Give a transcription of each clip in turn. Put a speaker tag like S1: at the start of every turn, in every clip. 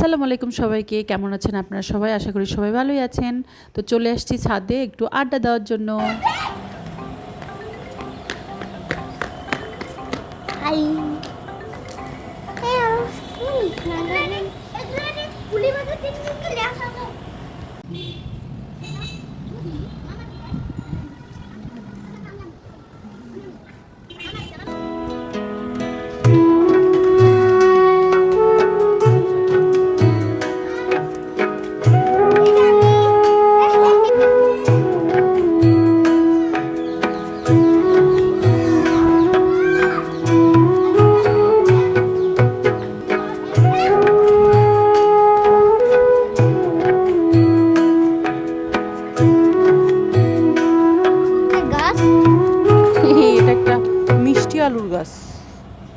S1: আসসালামু আলাইকুম সবাইকে, কেমন আছেন আপনারা সবাই? আশা করি সবাই ভালোই আছেন। তো চলে আসছি ছাদে একটু আড্ডা দেওয়ার জন্য।
S2: হাই
S1: এটা একটা মিষ্টি আলুর গাছ।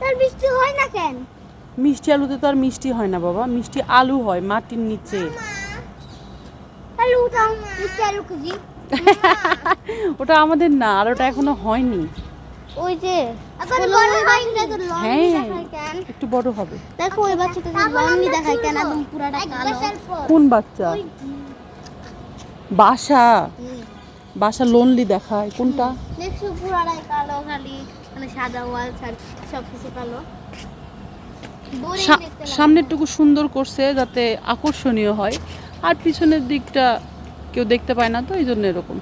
S2: তার বৃষ্টি হয় না কেন?
S1: মিষ্টি আলুতে তো আর মিষ্টি হয় না বাবা, মিষ্টি আলু হয় মাটির নিচে।
S2: আলুটা মিষ্টি আলু কুজি
S1: ওটা আমাদের না, আর ওটা এখনো হয়নি।
S2: ওই যে এখন বড় হয় না তো লম্বি
S1: হ্যাঁ,
S2: দেখায় কেন?
S1: একটু বড় হবে।
S2: দেখো ওই বাচ্চাটা লম্বি দেখায় কেন? একদম পুরাটা কালো।
S1: কোন বাচ্চা? বাসা বাসা লোনলি দেখায় কোনটা?
S2: দেখছো পুরাটাই কালো, খালি মানে সাদা ওয়াল সব কিছু কালো।
S1: সামনেরটুকু সুন্দর করছে যাতে আকর্ষণীয় হয়, আর পিছনের দিকটা কেউ দেখতে পায় না, তো এই জন্য এরকম।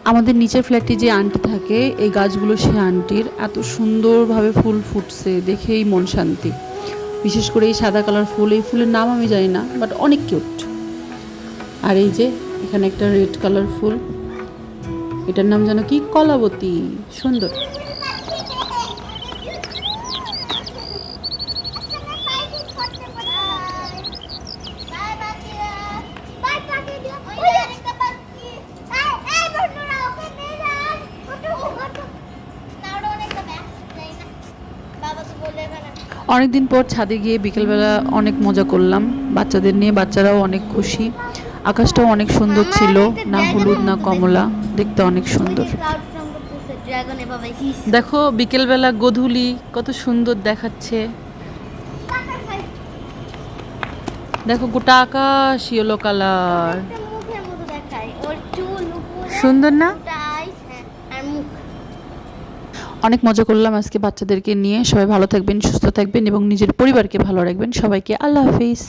S1: আমাদের নিচের ফ্ল্যাটে যে আন্টি থাকে, এই গাছগুলো সে আন্টির। এত সুন্দরভাবে ফুল ফুটছে, দেখেই মন শান্তি। বিশেষ করে এই সাদা কালার ফুল, এই ফুলের নাম আমি জানি না, বাট অনেক কিউট। আর এই যে এখানে একটা রেড কালার ফুল, এটার নাম যেন কি, কলাবতী, সুন্দর। অনেকদিন পর ছাদে গিয়ে বিকেলবেলা অনেক মজা করলাম বাচ্চাদের নিয়ে, বাচ্চারাও অনেক খুশি। আকাশটাও অনেক সুন্দর ছিল, না হলুদ না কমলা, দেখতে অনেক সুন্দর। দেখো বিকেলবেলা গোধূলি কত সুন্দর দেখাচ্ছে। দেখো গোটা আকাশ ইয়েলো কালার, সুন্দর না? অনেক মজা করলাম আজকে বাচ্চাদেরকে নিয়ে। সবাই ভালো থাকবেন, সুস্থ থাকবেন এবং নিজের পরিবারকে ভালো রাখবেন। সবাইকে আল্লাহ হাফেজ।